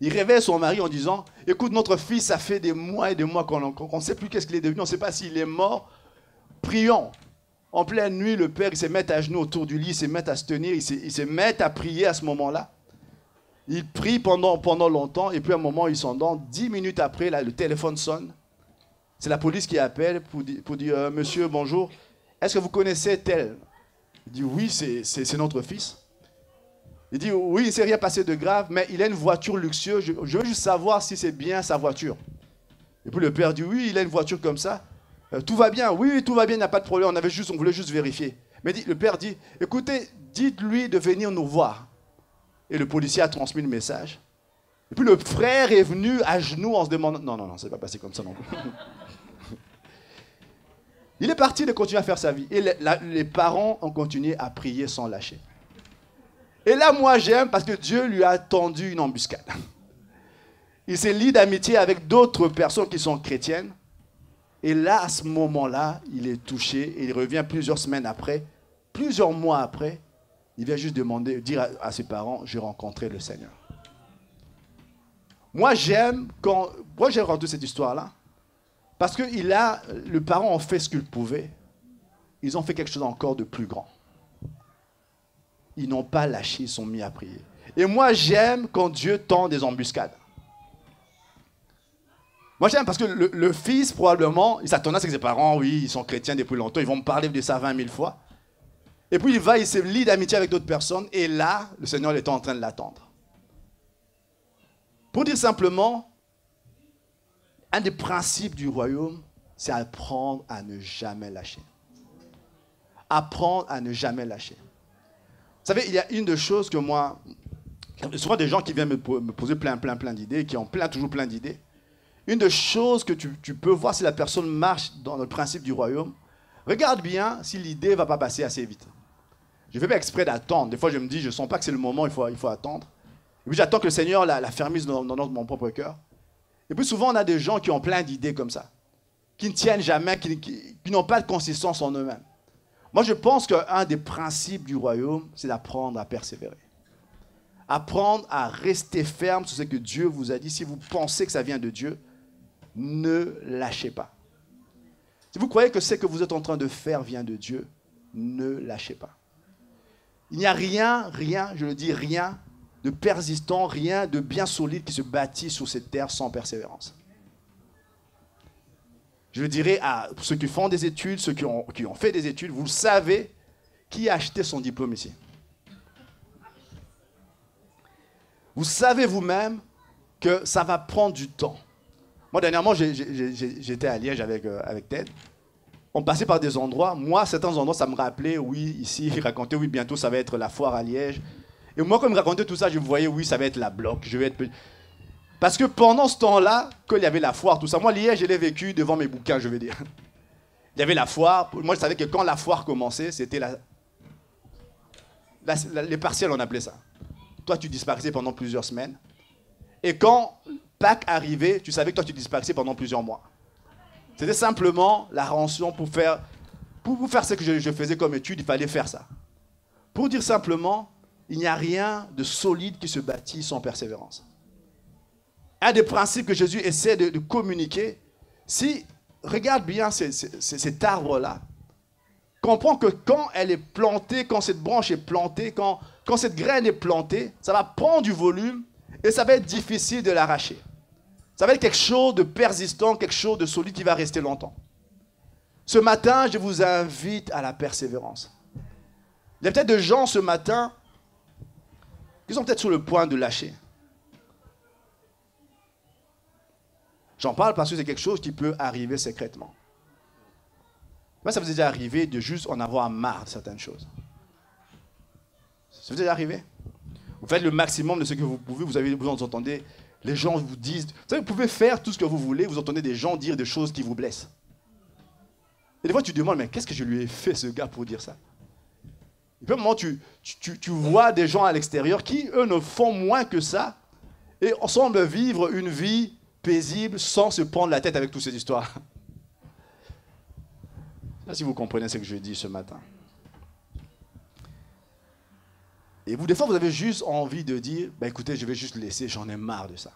Il réveille son mari en disant, écoute, notre fils, ça fait des mois et des mois qu'on ne sait plus qu'est-ce qu'il est devenu, on ne sait pas s'il est mort. Prions. En pleine nuit, le père, il se met à genoux autour du lit, il se met à se tenir, il se met à prier à ce moment-là. Il prie pendant longtemps, et puis à un moment, il s'endort. 10 minutes après, là, le téléphone sonne. C'est la police qui appelle pour dire, monsieur, bonjour, est-ce que vous connaissez tel? Il dit, oui, c'est notre fils. Il dit, oui, il ne s'est rien passé de grave, mais il a une voiture luxueuse. Je veux juste savoir si c'est bien sa voiture. Et puis le père dit, oui, il a une voiture comme ça. Tout va bien, oui, tout va bien, il n'y a pas de problème, on voulait juste vérifier. Mais le père dit, écoutez, dites-lui de venir nous voir. Et le policier a transmis le message. Et puis le frère est venu à genoux en se demandant, non, non, non, ça ne s'est pas passé comme ça non plus. Il est parti de continuer à faire sa vie. Et les parents ont continué à prier sans lâcher. Et là, moi, j'aime parce que Dieu lui a tendu une embuscade. Il s'est lié d'amitié avec d'autres personnes qui sont chrétiennes. Et là, à ce moment-là, il est touché. Et il revient plusieurs semaines après, plusieurs mois après. Il vient juste dire à ses parents, j'ai rencontré le Seigneur. Moi, j'aime raconté cette histoire-là. Parce que le parent a fait ce qu'il pouvait. Ils ont fait quelque chose encore de plus grand. Ils n'ont pas lâché, ils sont mis à prier. Et moi, j'aime quand Dieu tend des embuscades. Moi, j'aime parce que le fils, probablement, il s'attendait à ce que ses parents, oui, ils sont chrétiens depuis longtemps, ils vont me parler de ça 20 000 fois. Et puis, il se lie d'amitié avec d'autres personnes. Et là, le Seigneur est en train de l'attendre. Pour dire simplement, un des principes du royaume, c'est apprendre à ne jamais lâcher. Apprendre à ne jamais lâcher. Vous savez, il y a une des choses que moi... Souvent des gens qui viennent me poser plein d'idées, qui ont toujours plein d'idées. Une des choses que tu peux voir si la personne marche dans le principe du royaume, regarde bien si l'idée ne va pas passer assez vite. Je ne fais pas exprès d'attendre. Des fois, je me dis, je ne sens pas que c'est le moment, il faut attendre. Et puis j'attends que le Seigneur la fermise dans mon propre cœur. Et puis souvent, on a des gens qui ont plein d'idées comme ça, qui ne tiennent jamais, qui n'ont pas de consistance en eux-mêmes. Moi, je pense qu'un des principes du royaume, c'est d'apprendre à persévérer. Apprendre à rester ferme sur ce que Dieu vous a dit. Si vous pensez que ça vient de Dieu, ne lâchez pas. Si vous croyez que ce que vous êtes en train de faire vient de Dieu, ne lâchez pas. Il n'y a rien, je le dis, rien de persistant, rien de bien solide qui se bâtit sur cette terre sans persévérance. Je le dirais à ceux qui font des études, ceux qui ont fait des études, vous savez qui a acheté son diplôme ici. Vous savez vous-même que ça va prendre du temps. Moi, dernièrement, j'étais à Liège avec Ted. On passait par des endroits. Moi, certains endroits, ça me rappelait, oui, ici, il racontait, oui, bientôt, ça va être la foire à Liège. Et moi, quand il me racontait tout ça, je me voyais, oui, ça va être la bloc, je vais être... Parce que pendant ce temps-là, quand il y avait la foire, tout ça, moi, Liège, je l'ai vécu devant mes bouquins, je veux dire. Il y avait la foire. Moi, je savais que quand la foire commençait, c'était les partiels, on appelait ça. Toi, tu disparaissais pendant plusieurs semaines. Et quand Pâques arrivait, tu savais que toi, tu disparaissais pendant plusieurs mois. C'était simplement la rançon pour faire ce que je faisais comme étude, il fallait faire ça. Pour dire simplement, il n'y a rien de solide qui se bâtit sans persévérance. Un des principes que Jésus essaie de communiquer, regarde bien cet arbre-là, comprends que quand elle est plantée, quand cette branche est plantée, quand cette graine est plantée, ça va prendre du volume et ça va être difficile de l'arracher. Ça va être quelque chose de persistant, quelque chose de solide qui va rester longtemps. Ce matin, je vous invite à la persévérance. Il y a peut-être des gens ce matin qui sont peut-être sur le point de lâcher. J'en parle parce que c'est quelque chose qui peut arriver secrètement. Moi, ça vous est déjà arrivé de juste en avoir marre de certaines choses. Ça vous est déjà arrivé? Vous faites le maximum de ce que vous pouvez, vous entendez, les gens vous disent... Vous savez, vous pouvez faire tout ce que vous voulez, vous entendez des gens dire des choses qui vous blessent. Et des fois, tu te demandes, mais qu'est-ce que je lui ai fait, ce gars, pour dire ça? Et puis, à un moment, tu vois des gens à l'extérieur qui, eux, ne font moins que ça et semblent vivre une vie paisible sans se prendre la tête avec toutes ces histoires. Je ne sais pas si vous comprenez ce que je dis ce matin. Et vous, des fois, vous avez juste envie de dire, ben écoutez, je vais juste laisser, j'en ai marre de ça.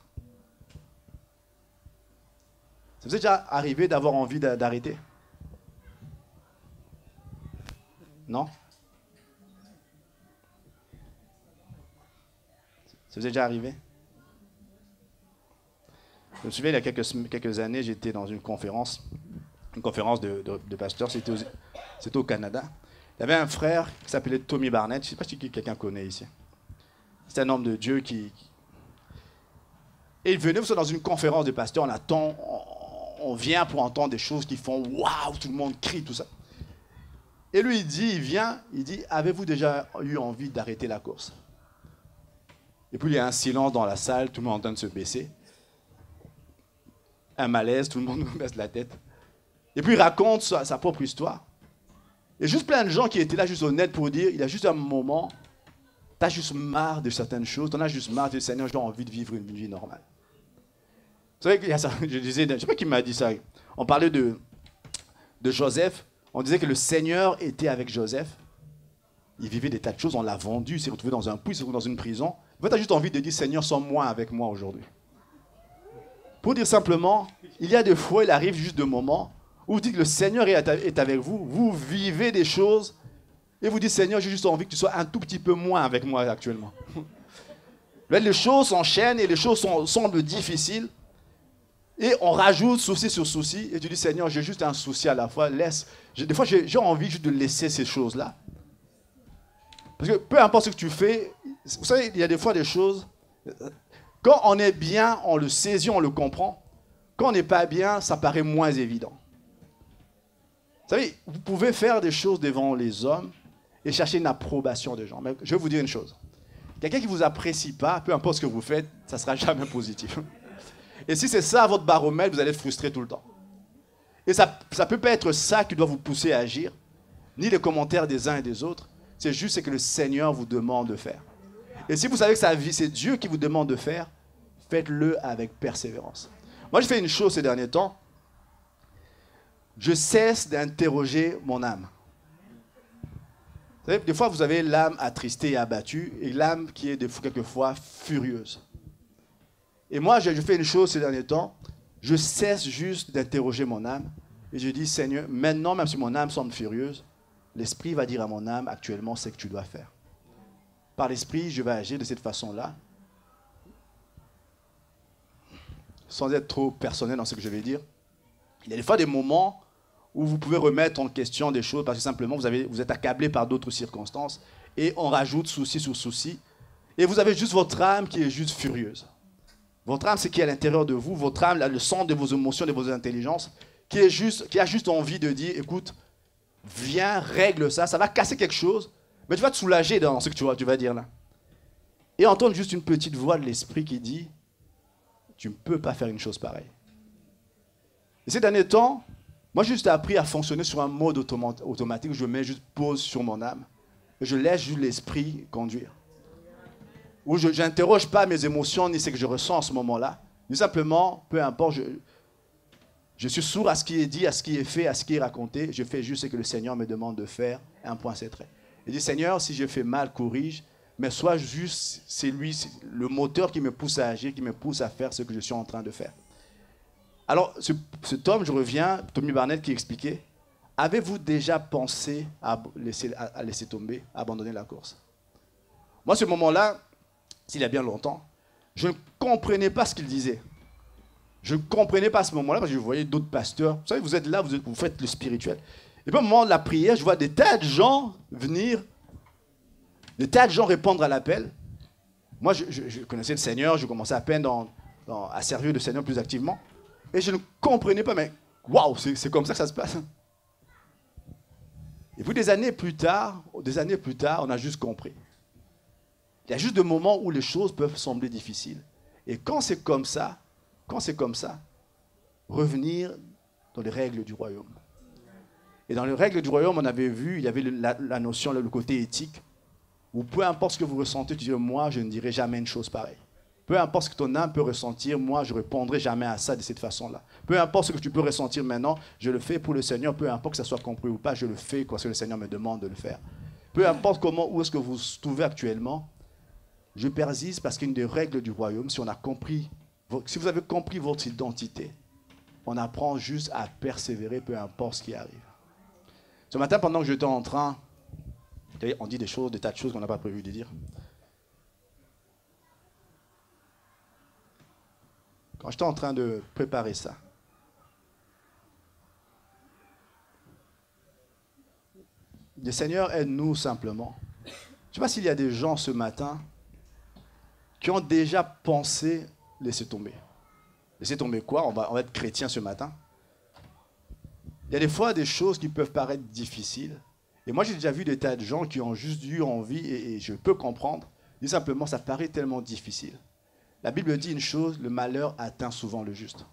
Ça vous est déjà arrivé d'avoir envie d'arrêter? Non? Ça vous est déjà arrivé? Je me souviens, il y a quelques années, j'étais dans une conférence de pasteurs, c'était au Canada. Il y avait un frère qui s'appelait Tommy Barnett, je ne sais pas si quelqu'un connaît ici. C'était un homme de Dieu qui... Et il venait dans une conférence de pasteurs, on vient pour entendre des choses qui font « waouh », tout le monde crie, tout ça. Et lui, il dit « avez-vous déjà eu envie d'arrêter la course ?» Et puis il y a un silence dans la salle, tout le monde est en train de se baisser. Un malaise, tout le monde baisse la tête. Et puis il raconte sa propre histoire. Et juste plein de gens qui étaient là juste honnêtes pour dire, il y a juste un moment, tu as juste marre de certaines choses, tu en as juste marre de Seigneur, j'ai envie de vivre une vie normale. Vous savez qu'il y a ça, je disais, je ne sais pas qui m'a dit ça. On parlait de Joseph, on disait que le Seigneur était avec Joseph. Il vivait des tas de choses, on l'a vendu, il s'est retrouvé dans un puits, il s'est retrouvé dans une prison. En fait, tu as juste envie de dire, Seigneur, sois moins avec moi aujourd'hui. Pour dire simplement, il y a des fois, il arrive juste des moments où vous dites que le Seigneur est avec vous, vous vivez des choses, et vous dites, Seigneur, j'ai juste envie que tu sois un tout petit peu moins avec moi actuellement. Les choses s'enchaînent et les choses semblent difficiles, et on rajoute souci sur souci, et tu dis, Seigneur, j'ai juste un souci à la fois, des fois, j'ai envie juste de laisser ces choses-là. Parce que peu importe ce que tu fais, vous savez, il y a des fois des choses, quand on est bien, on le saisit, on le comprend. Quand on n'est pas bien, ça paraît moins évident. Vous savez, vous pouvez faire des choses devant les hommes et chercher une approbation des gens. Mais je vais vous dire une chose. Quelqu'un qui ne vous apprécie pas, peu importe ce que vous faites, ça ne sera jamais positif. Et si c'est ça votre baromètre, vous allez être frustré tout le temps. Et ça ne peut pas être ça qui doit vous pousser à agir, ni les commentaires des uns et des autres. C'est juste ce que le Seigneur vous demande de faire. Et si vous savez que c'est Dieu qui vous demande de faire, faites-le avec persévérance. Moi, je fais une chose ces derniers temps. Je cesse d'interroger mon âme. Vous savez, des fois, vous avez l'âme attristée et abattue, et l'âme qui est quelquefois furieuse. Et moi, je fais une chose ces derniers temps. Je cesse juste d'interroger mon âme, et je dis, Seigneur, maintenant, même si mon âme semble furieuse, l'Esprit va dire à mon âme, actuellement, c'est ce que tu dois faire. Par l'Esprit, je vais agir de cette façon-là, sans être trop personnel dans ce que je vais dire. Il y a des fois des moments où vous pouvez remettre en question des choses parce que simplement vous êtes accablé par d'autres circonstances et on rajoute souci sur souci. Et vous avez juste votre âme qui est juste furieuse. Votre âme, c'est qui est à l'intérieur de vous. Votre âme, le centre de vos émotions, de vos intelligences, qui a juste envie de dire, écoute, viens, règle ça, ça va casser quelque chose, mais tu vas te soulager dans ce que tu vas dire là. Et entendre juste une petite voix de l'esprit qui dit, tu ne peux pas faire une chose pareille. Et ces derniers temps, moi j'ai juste appris à fonctionner sur un mode automatique où je mets juste pause sur mon âme et je laisse juste l'esprit conduire. Où je n'interroge pas mes émotions ni ce que je ressens en ce moment-là. Mais simplement, peu importe, je suis sourd à ce qui est dit, à ce qui est fait, à ce qui est raconté. Je fais juste ce que le Seigneur me demande de faire. Un point, c'est trait. Il dit, Seigneur, si je fais mal, corrige. Mais soit juste, c'est lui, le moteur qui me pousse à agir, qui me pousse à faire ce que je suis en train de faire. Alors, cet homme, je reviens, Tommy Barnett qui expliquait, avez-vous déjà pensé à laisser tomber, à abandonner la course? Moi, ce moment-là, s'il y a bien longtemps, je ne comprenais pas ce qu'il disait. Je ne comprenais pas à ce moment-là parce que je voyais d'autres pasteurs. Vous savez, vous êtes là, vous faites le spirituel. Et puis au moment de la prière, je vois des tas de gens venir, des tas de gens répondre à l'appel. Moi, je connaissais le Seigneur, je commençais à peine à servir le Seigneur plus activement. Et je ne comprenais pas, mais waouh, c'est comme ça que ça se passe. Et puis des années plus tard, on a juste compris. Il y a juste des moments où les choses peuvent sembler difficiles. Et quand c'est comme ça, revenir dans les règles du royaume. Et dans les règles du royaume, on avait vu, il y avait la notion, le côté éthique, où peu importe ce que vous ressentez, tu dis, moi, je ne dirai jamais une chose pareille. Peu importe ce que ton âme peut ressentir, moi, je ne répondrai jamais à ça de cette façon-là. Peu importe ce que tu peux ressentir maintenant, je le fais pour le Seigneur. Peu importe que ça soit compris ou pas, je le fais parce que le Seigneur me demande de le faire. Peu importe où est-ce que vous vous trouvez actuellement, je persiste parce qu'une des règles du royaume, si vous avez compris votre identité, on apprend juste à persévérer, peu importe ce qui arrive. Ce matin, pendant que j'étais en train, on dit des tas de choses qu'on n'a pas prévu de dire. Quand j'étais en train de préparer ça, le Seigneur aide-nous simplement. Je ne sais pas s'il y a des gens ce matin qui ont déjà pensé laisser tomber. Laisser tomber quoi? On va être chrétien ce matin. Il y a des fois des choses qui peuvent paraître difficiles. Et moi, j'ai déjà vu des tas de gens qui ont juste eu envie, et je peux comprendre, dit simplement, ça paraît tellement difficile. La Bible dit une chose, le malheur atteint souvent le juste.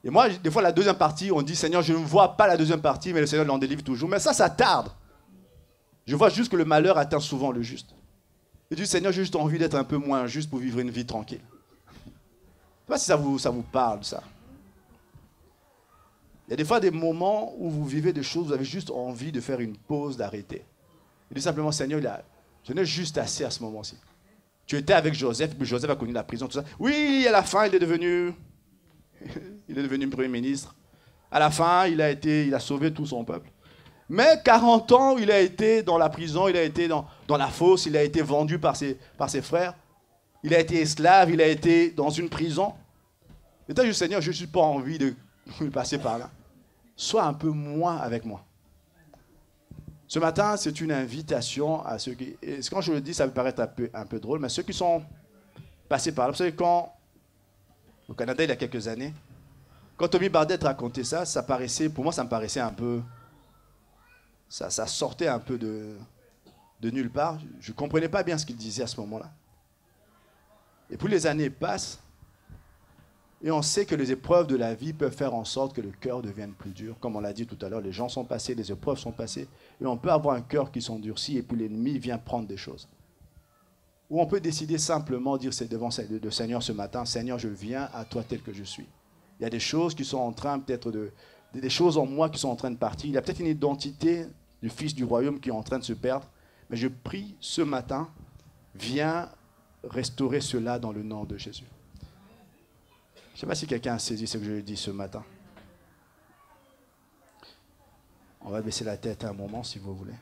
Et moi, des fois, la deuxième partie, on dit, Seigneur, je ne vois pas la deuxième partie, mais le Seigneur l'en délivre toujours. Mais ça tarde. Je vois juste que le malheur atteint souvent le juste. Et je dis, Seigneur, j'ai juste envie d'être un peu moins juste pour vivre une vie tranquille. Je ne sais pas si ça vous parle, ça. Il y a des fois des moments où vous vivez des choses, vous avez juste envie de faire une pause, d'arrêter. Et dit simplement, Seigneur, je n'ai juste assez à ce moment-ci. Tu étais avec Joseph, mais Joseph a connu la prison, tout ça. Oui, à la fin, il est devenu Premier ministre. À la fin, il a sauvé tout son peuple. Mais 40 ans, il a été dans la prison, il a été dans la fosse, il a été vendu par ses frères. Il a été esclave, il a été dans une prison. Et toi, je dis, Seigneur, je n'ai pas envie de passer par là. Sois un peu moins avec moi. Ce matin, c'est une invitation à ceux qui... Et quand je le dis, ça peut paraître un peu drôle, mais ceux qui sont passés par là. Vous savez, au Canada, il y a quelques années, quand Tommy Bardet racontait ça, pour moi, ça me paraissait un peu... Ça sortait un peu de nulle part. Je ne comprenais pas bien ce qu'il disait à ce moment-là. Et puis les années passent, et on sait que les épreuves de la vie peuvent faire en sorte que le cœur devienne plus dur. Comme on l'a dit tout à l'heure, les gens sont passés, les épreuves sont passées, et on peut avoir un cœur qui s'endurcit, et puis l'ennemi vient prendre des choses. Ou on peut décider simplement, dire c'est devant le Seigneur ce matin, Seigneur, je viens à toi tel que je suis. Il y a des choses qui sont en train peut-être des choses en moi qui sont en train de partir. Il y a peut-être une identité du Fils du royaume qui est en train de se perdre. Mais je prie ce matin, viens restaurer cela dans le nom de Jésus. Je ne sais pas si quelqu'un a saisi ce que je lui dis ce matin. On va baisser la tête un moment si vous voulez.